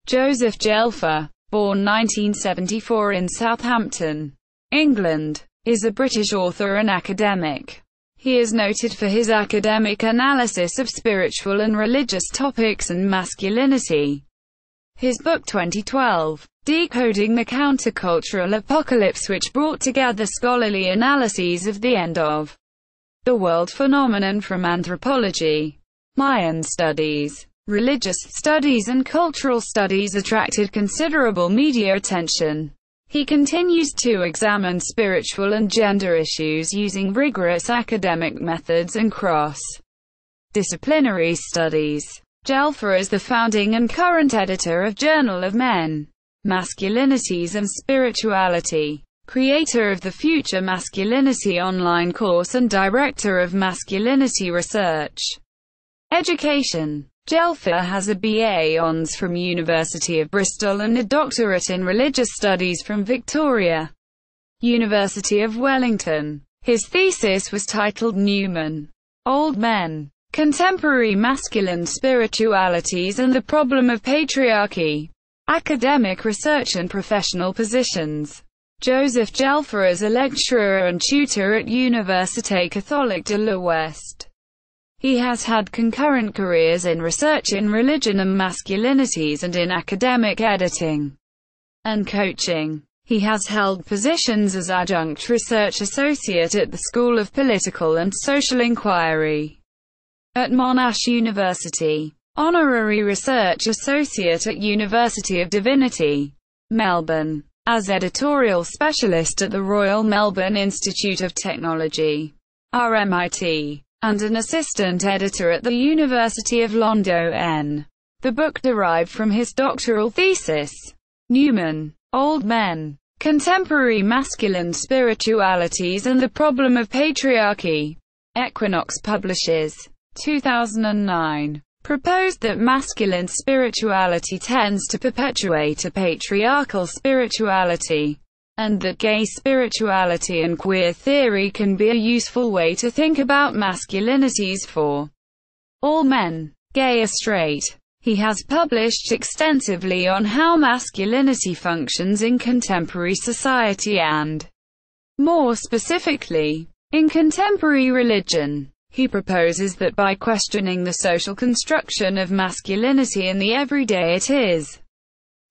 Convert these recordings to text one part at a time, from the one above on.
Joseph Gelfer, born 1974 in Southampton, England, is a British author and academic. He is noted for his academic analysis of spiritual and religious topics and masculinity. His book 2012, Decoding the Countercultural Apocalypse, which brought together scholarly analyses of the end of the world phenomenon from anthropology, Mayan studies, religious studies and cultural studies, attracted considerable media attention. He continues to examine spiritual and gender issues using rigorous academic methods and cross-disciplinary studies. Gelfer is the founding and current editor of Journal of Men, Masculinities and Spirituality, creator of the Future Masculinity online course and Director of Masculinity Research. Education. Gelfer has a BA Hons from University of Bristol and a doctorate in religious studies from Victoria, University of Wellington. His thesis was titled Newman, Old Men, Contemporary Masculine Spiritualities and the Problem of Patriarchy, Academic Research and Professional Positions. Joseph Gelfer is a lecturer and tutor at Université Catholique de l'Ouest. He has had concurrent careers in research in religion and masculinities and in academic editing and coaching. He has held positions as adjunct research associate at the School of Political and Social Inquiry at Monash University, honorary research associate at University of Divinity, Melbourne, as editorial specialist at the Royal Melbourne Institute of Technology, RMIT, and an assistant editor at the University of London. The book derived from his doctoral thesis, Newman, Old Men, Contemporary Masculine Spiritualities and the Problem of Patriarchy. Equinox Publishes, 2009. Proposed that masculine spirituality tends to perpetuate a patriarchal spirituality, and that gay spirituality and queer theory can be a useful way to think about masculinities for all men, gay or straight. He has published extensively on how masculinity functions in contemporary society and, more specifically, in contemporary religion. He proposes that by questioning the social construction of masculinity in the everyday, it is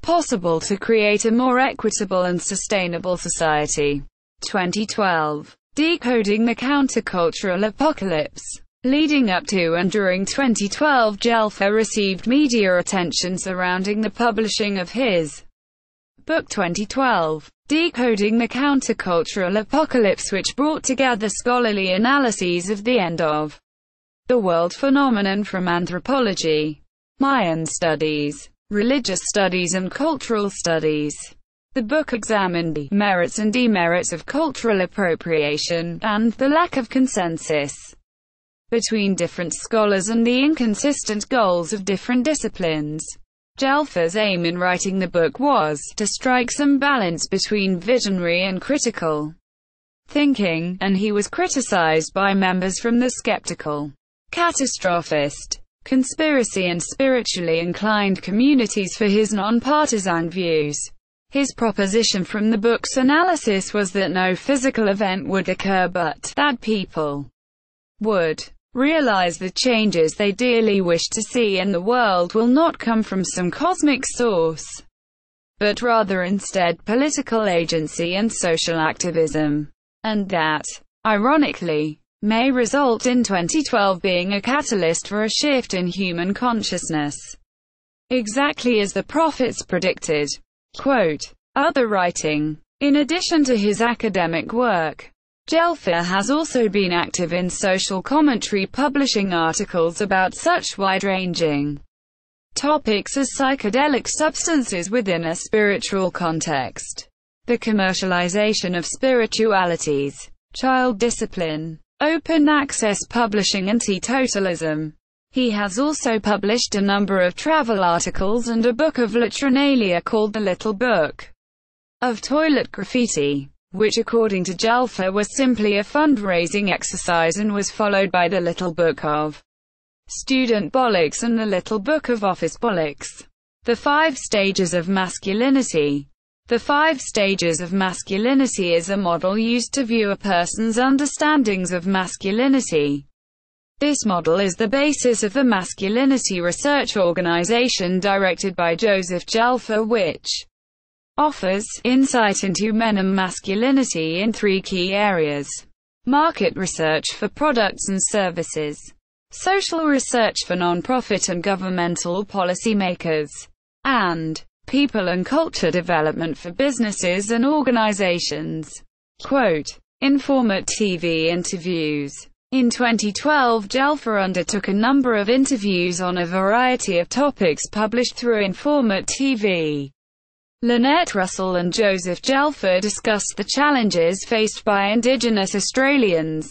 possible to create a more equitable and sustainable society. 2012. Decoding the Countercultural Apocalypse. Leading up to and during 2012, Gelfer received media attention surrounding the publishing of his book 2012, Decoding the Countercultural Apocalypse, which brought together scholarly analyses of the end of the world phenomenon from anthropology, Mayan studies, religious studies and cultural studies. The book examined the merits and demerits of cultural appropriation, and the lack of consensus between different scholars and the inconsistent goals of different disciplines. Gelfer's aim in writing the book was to strike some balance between visionary and critical thinking, and he was criticized by members from the skeptical, catastrophist, conspiracy and spiritually inclined communities for his non-partisan views. His proposition from the book's analysis was that no physical event would occur, but that people would realize the changes they dearly wish to see in the world will not come from some cosmic source, but rather instead political agency and social activism, and that, ironically, may result in 2012 being a catalyst for a shift in human consciousness, exactly as the prophets predicted. Quote, other writing. In addition to his academic work, Gelfer has also been active in social commentary, publishing articles about such wide-ranging topics as psychedelic substances within a spiritual context, the commercialization of spiritualities, child discipline, open access publishing and teetotalism. He has also published a number of travel articles and a book of latrinalia called The Little Book of Toilet Graffiti, which according to Gelfer was simply a fundraising exercise and was followed by The Little Book of Student Bollocks and The Little Book of Office Bollocks. The 5 Stages of Masculinity. The 5 Stages of Masculinity is a model used to view a person's understandings of masculinity. This model is the basis of the Masculinity Research organization directed by Joseph Gelfer, which offers insight into men and masculinity in 3 key areas: market research for products and services, social research for non-profit and governmental policymakers, and people and culture development for businesses and organizations. Quote, Informat TV interviews. In 2012, Gelfer undertook a number of interviews on a variety of topics published through Informat TV. Lynette Russell and Joseph Gelfer discussed the challenges faced by Indigenous Australians.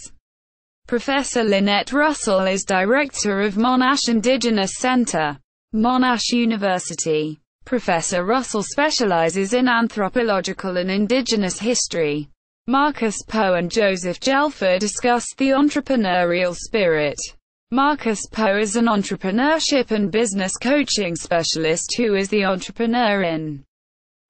Professor Lynette Russell is Director of Monash Indigenous Centre, Monash University. Professor Russell specializes in anthropological and Indigenous history. Marcus Poe and Joseph Gelfer discussed the entrepreneurial spirit. Marcus Poe is an entrepreneurship and business coaching specialist who is the entrepreneur in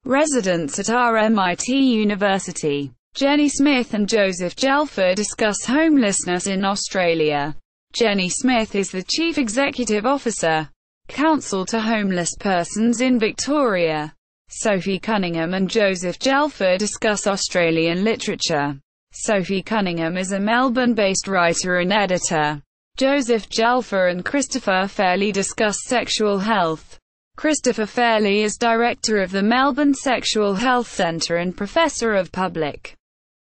residence at RMIT University. Jenny Smith and Joseph Gelfer discuss homelessness in Australia. Jenny Smith is the Chief Executive Officer, Council to Homeless Persons in Victoria. Sophie Cunningham and Joseph Gelfer discuss Australian literature. Sophie Cunningham is a Melbourne-based writer and editor. Joseph Gelfer and Christopher Fairley discuss sexual health. Christopher Fairley is director of the Melbourne Sexual Health Centre and professor of public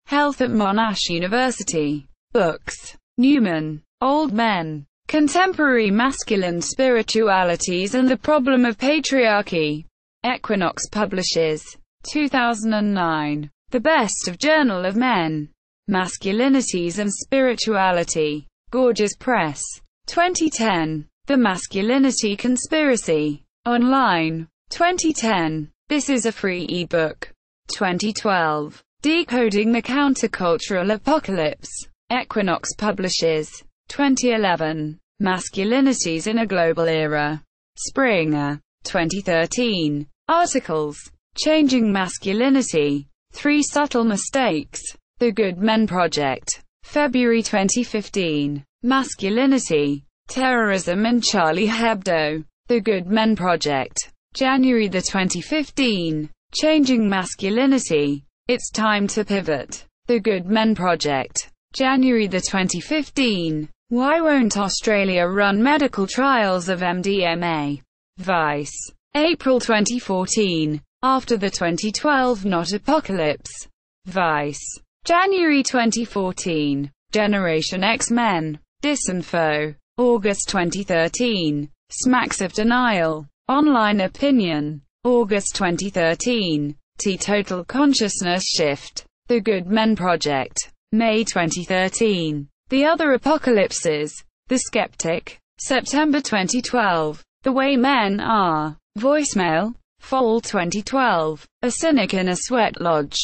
health at Monash University. Books. Newman, Old Men. Contemporary Masculine Spiritualities and the Problem of Patriarchy. Equinox publishes. 2009. The Best of Journal of Men. Masculinities and Spirituality. Gorgeous Press. 2010. The Masculinity Conspiracy. Online. 2010. This is a free ebook. 2012. Decoding the Countercultural Apocalypse. Equinox publishes. 2011. Masculinities in a Global Era. Springer. 2013. Articles. Changing Masculinity. 3 Subtle Mistakes. The Good Men Project. February 2015. Masculinity, Terrorism and Charlie Hebdo. The Good Men Project. January 2015. Changing Masculinity. It's Time to Pivot. The Good Men Project. January 2015. Why won't Australia run medical trials of MDMA? Vice. April 2014. After the 2012 Not Apocalypse. Vice. January 2014. Generation X Men. Disinfo. August 2013. Smacks of Denial. Online Opinion. August 2013. Total Consciousness Shift. The Good Men Project. May 2013. The Other Apocalypses. The Skeptic. September 2012. The Way Men Are. Voicemail. Fall 2012. A Cynic in a Sweat Lodge.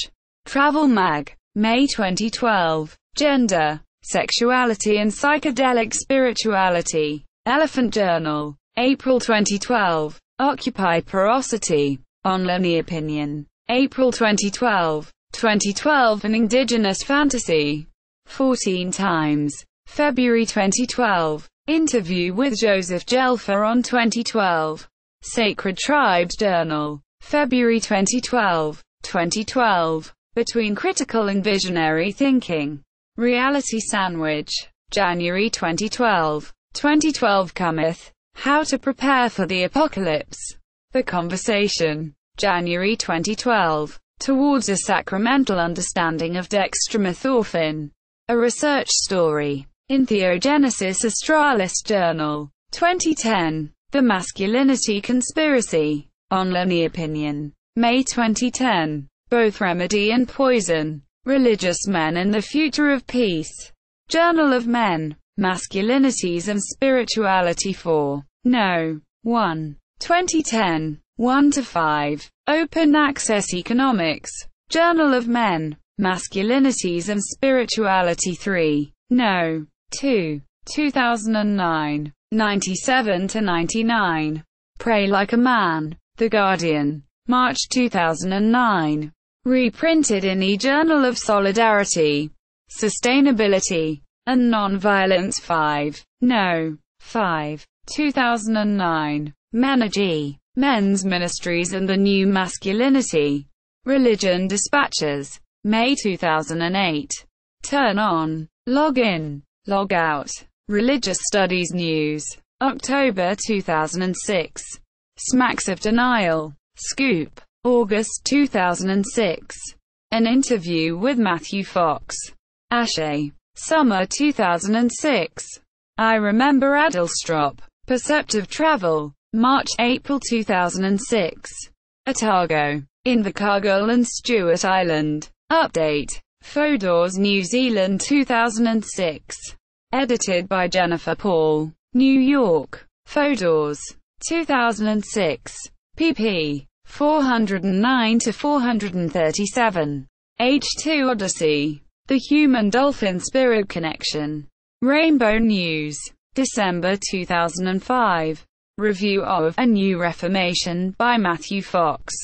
Travel Mag. May 2012. Gender, Sexuality and Psychedelic Spirituality. Elephant Journal. April 2012. Occupy Porosity. Online Opinion. April 2012. 2012 An Indigenous Fantasy. 14 Times. February 2012. Interview with Joseph Gelfer on 2012. Sacred Tribes Journal. February 2012. 2012. Between Critical and Visionary Thinking. Reality Sandwich. January 2012. 2012 Cometh. How to Prepare for the Apocalypse. The Conversation. January 2012. Towards a Sacramental Understanding of Dextromethorphan. A Research Story. In Theogenesis Australis Journal. 2010. The Masculinity Conspiracy. Online Opinion. May 2010. Both Remedy and Poison. Religious Men and the Future of Peace. Journal of Men. Masculinities and Spirituality 4. No. 1. 2010. 1-5. Open Access Economics. Journal of Men. Masculinities and Spirituality 3. No. 2. 2009. 97-99. Pray Like a Man. The Guardian. March 2009. Reprinted in e-Journal of Solidarity, Sustainability, and Nonviolence 5. No. 5. 2009. Menergy. Men's Ministries and the New Masculinity. Religion Dispatches. May 2008. Turn on. Log in. Log out. Religious Studies News. October 2006. Smacks of Denial. Scoop. August 2006. An interview with Matthew Fox. Ashe. Summer 2006. I Remember Adelstrop. Perceptive Travel. March-April 2006. Otago. Invercargill and Stewart Island. Update. Fodor's New Zealand 2006. Edited by Jennifer Paul. New York. Fodor's. 2006. pp. 409-437. H2 Odyssey. The Human-Dolphin Spirit Connection. Rainbow News. December 2005. Review of A New Reformation by Matthew Fox.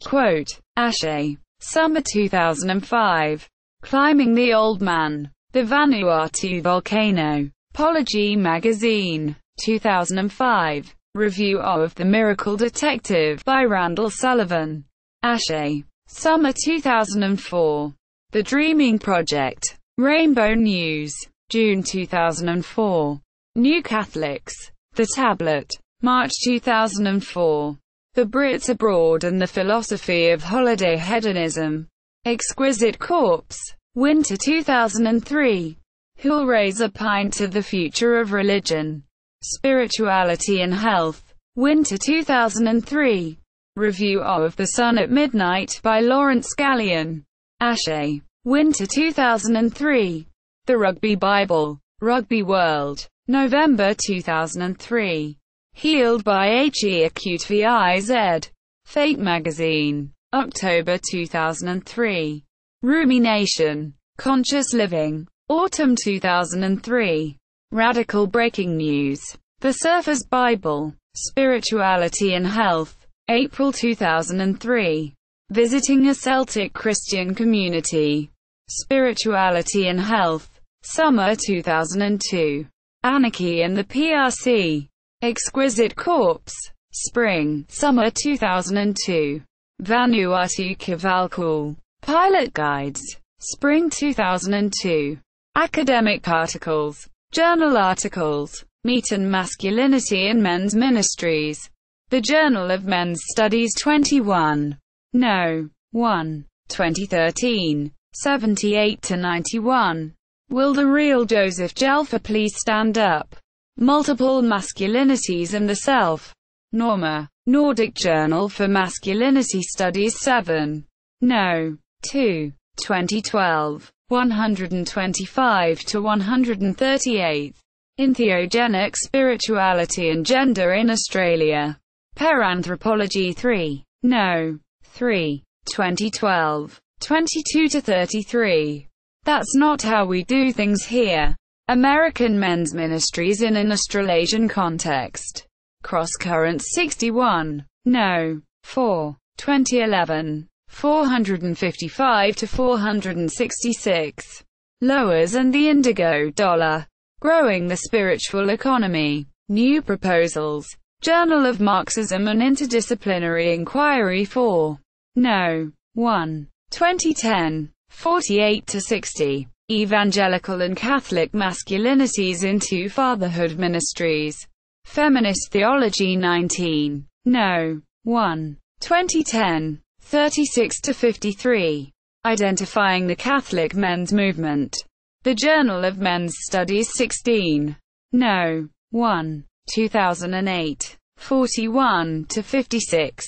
Quote. Ashe. Summer 2005. Climbing the Old Man. The Vanuatu Volcano. Apology Magazine. 2005. Review of The Miracle Detective by Randall Sullivan. Ashe. Summer 2004. The Dreaming Project. Rainbow News. June 2004. New Catholics. The Tablet. March 2004. The Brits Abroad and the Philosophy of Holiday Hedonism. Exquisite Corpse. Winter 2003. Who'll Raise a Pint to the Future of Religion, Spirituality and Health. Winter 2003. Review of The Sun at Midnight by Lawrence Scallion. Ashe. Winter 2003. The Rugby Bible. Rugby World. November 2003. Healed by He Acute VIZ. Fate Magazine. October 2003. Rumination. Conscious Living. Autumn 2003. Radical Breaking News. The Surfer's Bible. Spirituality and Health. April 2003. Visiting a Celtic Christian Community. Spirituality and Health. Summer 2002. Anarchy and the PRC. Exquisite Corpse. Spring, Summer 2002. Vanuatu Cavalcul. Pilot Guides. Spring 2002. Academic articles. Journal articles. Meat and Masculinity in Men's Ministries. The Journal of Men's Studies 21. No. 1. 2013. 78-91. Will the real Joseph Gelfer please stand up? Multiple Masculinities and the Self. Norma. Nordic Journal for Masculinity Studies 7. No. 2. 2012. 125-138. Entheogenic Spirituality and Gender in Australia. Per Anthropology 3. No. 3. 2012. 22-33. That's Not How We Do Things Here. American Men's Ministries in an Australasian Context. Cross Currents 61. No. 4. 2011. 455-466. Lowers and the Indigo Dollar. Growing the Spiritual Economy. New Proposals. Journal of Marxism and Interdisciplinary Inquiry 4. No. 1. 2010. 48-60. Evangelical and Catholic Masculinities into Fatherhood Ministries. Feminist Theology 19. No. 1. 2010. 36-53. Identifying the Catholic Men's Movement. The Journal of Men's Studies 16. No. 1. 2008. 41-56.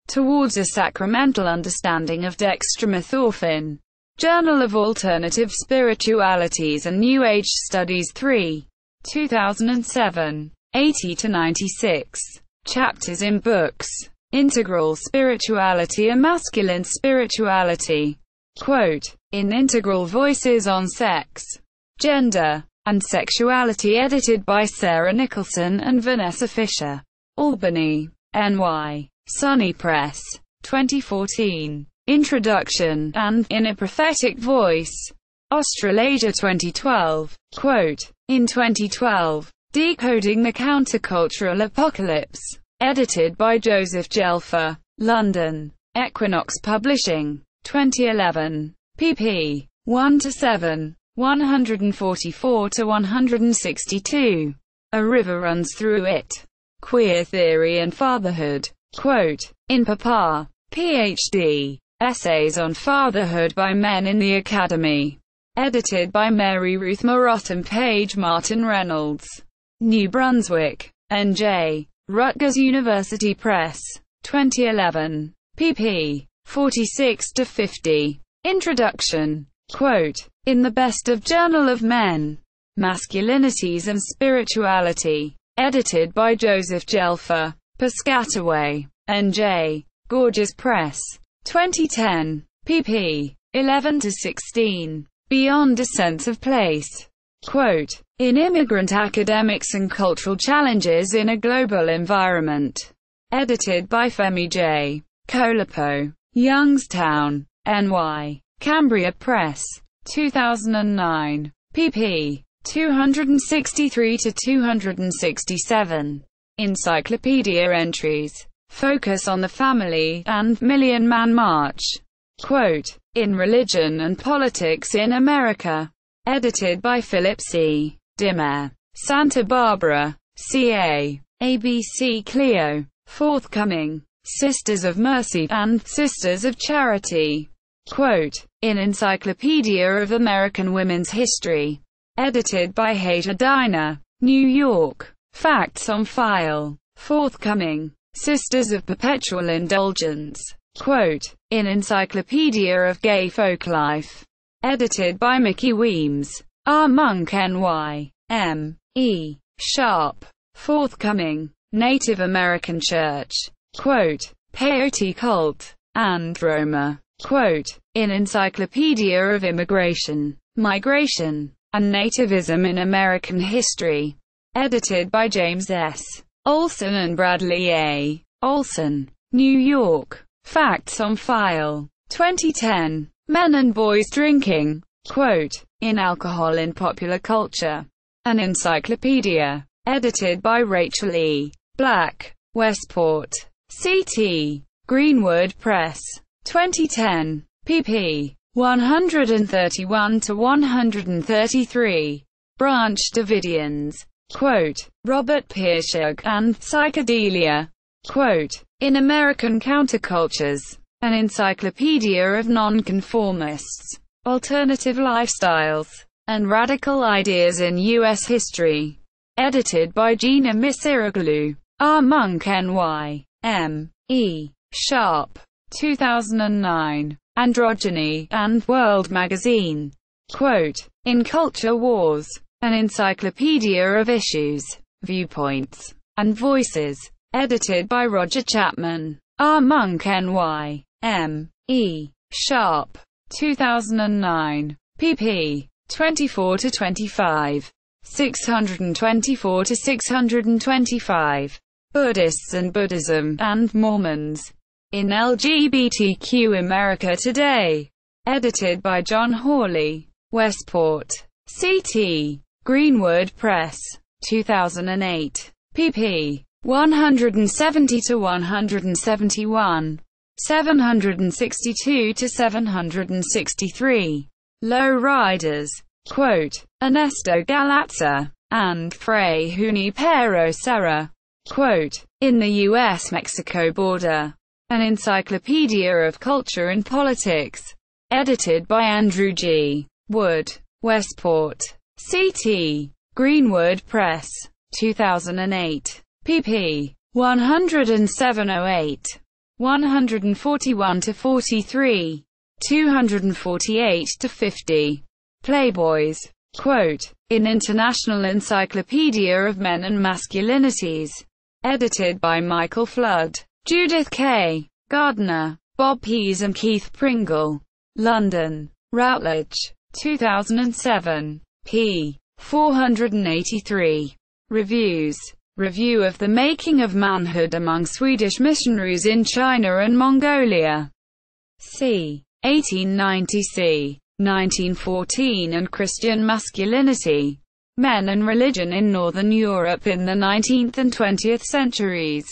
Towards a Sacramental Understanding of Dextromethorphan. Journal of Alternative Spiritualities and New Age Studies 3. 2007. 80-96. Chapters in books. Integral Spirituality and Masculine Spirituality. Quote. In Integral Voices on Sex, Gender, and Sexuality edited by Sarah Nicholson and Vanessa Fisher. Albany. NY. Sunny Press. 2014. Introduction, and In a Prophetic Voice. Australasia 2012. Quote, in 2012, Decoding the Countercultural Apocalypse. Edited by Joseph Gelfer. London. Equinox Publishing. 2011. pp. 1-7. 144-162. A River Runs Through It. Queer Theory and Fatherhood. Quote, in Papa. Ph.D. Essays on Fatherhood by Men in the Academy. Edited by Mary Ruth Maroth and Paige Martin Reynolds. New Brunswick. N.J. Rutgers University Press. 2011. pp. 46-50. Introduction. Quote, in the Best of Journal of Men. Masculinities and Spirituality. Edited by Joseph Gelfer. Piscataway. N.J. Gorgeous Press. 2010. pp. 11-16. Beyond a Sense of Place. Quote, in Immigrant Academics and Cultural Challenges in a Global Environment. Edited by Femi J. Colapo. Youngstown. NY. Cambria Press. 2009. pp. 263-267. Encyclopedia entries. Focus on the Family, and Million Man March. Quote, in Religion and Politics in America. Edited by Philip C. Dimmer. Santa Barbara. CA. ABC Clio. Forthcoming. Sisters of Mercy, and Sisters of Charity. Quote, in Encyclopedia of American Women's History. Edited by Hater Diner. New York. Facts on File. Forthcoming. Sisters of Perpetual Indulgence. Quote, in Encyclopedia of Gay Folklife. Edited by Mickey Weems. R. Monk NY. M. E. Sharp. Forthcoming. Native American Church. Quote, Peyote Cult. And Roma. Quote, in Encyclopedia of Immigration, Migration, and Nativism in American History. Edited by James S. Olson and Bradley A. Olson. New York. Facts on File. 2010. Men and Boys Drinking. Quote, in Alcohol in Popular Culture. An Encyclopedia. Edited by Rachel E. Black. Westport. C.T. Greenwood Press. 2010. pp. 131-133. Branch Davidians. Quote, Robert Pierschug, and Psychedelia. Quote, in American Countercultures. An Encyclopedia of Nonconformists, Alternative Lifestyles, and Radical Ideas in U.S. History. Edited by Gina Misiroglu. R. Monk NY. M. E. Sharp. 2009. Androgyny, and World Magazine. Quote, in Culture Wars. An Encyclopedia of Issues, Viewpoints, and Voices. Edited by Roger Chapman. R. Monk NY. M. E. Sharp. 2009. pp. 24-25. 624-625. Buddhists and Buddhism, and Mormons. In LGBTQ America Today. Edited by John Hawley. Westport. C.T. Greenwood Press. 2008. pp. 170-171. 762-763. Low Riders. Quote, Ernesto Galazza. And Fray Junipero Serra. Quote, in the U.S.-Mexico border. An Encyclopedia of Culture and Politics. Edited by Andrew G. Wood. Westport. C.T. Greenwood Press. 2008. pp. 107-08. 141-43. 248-50. Playboys. Quote, in International Encyclopedia of Men and Masculinities. Edited by Michael Flood. Judith K. Gardner. Bob Pease and Keith Pringle. London. Routledge. 2007. p. 483. Reviews. Review of the Making of Manhood Among Swedish Missionaries in China and Mongolia. c. 1890 c. 1914 and Christian Masculinity. Men and Religion in Northern Europe in the 19th and 20th Centuries.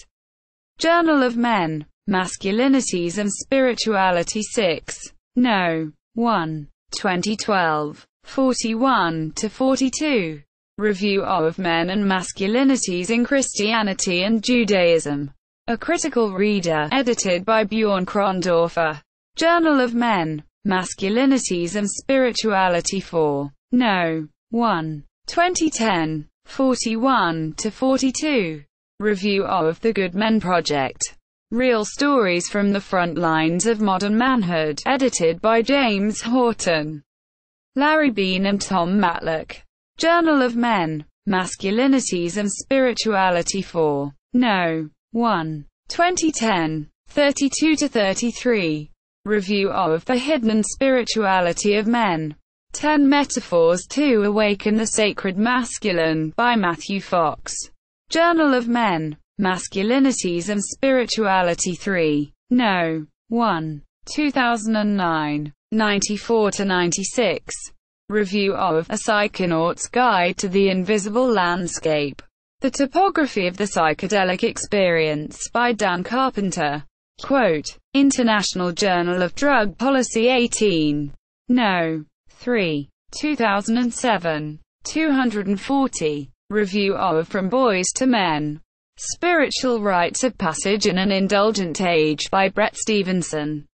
Journal of Men, Masculinities and Spirituality 6. No. 1. 2012. 41-42. Review of Men and Masculinities in Christianity and Judaism. A Critical Reader, edited by Bjorn Krondorfer. Journal of Men, Masculinities and Spirituality 4. No. 1. 2010. 41-42. Review of The Good Men Project. Real Stories from the Front Lines of Modern Manhood, edited by James Horton, Larry Bean and Tom Matlock. Journal of Men, Masculinities and Spirituality 4. No. 1. 2010. 32-33. Review of The Hidden Spirituality of Men. 10 Metaphors to Awaken the Sacred Masculine, by Matthew Fox. Journal of Men, Masculinities and Spirituality 3. No. 1. 2009. 94-96. Review of A Psychonaut's Guide to the Invisible Landscape. The Topography of the Psychedelic Experience, by Dan Carpenter. Quote, International Journal of Drug Policy 18. No. 3. 2007. 240. Review of From Boys to Men. Spiritual Rites of Passage in an Indulgent Age, by Brett Stevenson.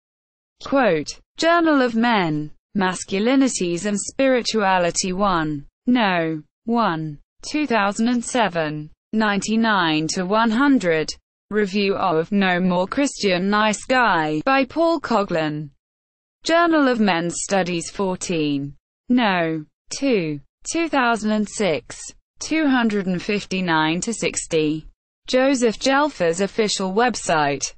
Quote, Journal of Men, Masculinities and Spirituality 1. No. 1. 2007. 99-100. Review of No More Christian Nice Guy, by Paul Coughlin. Journal of Men's Studies 14. No. 2. 2006. 259-60. Joseph Gelfer's official website.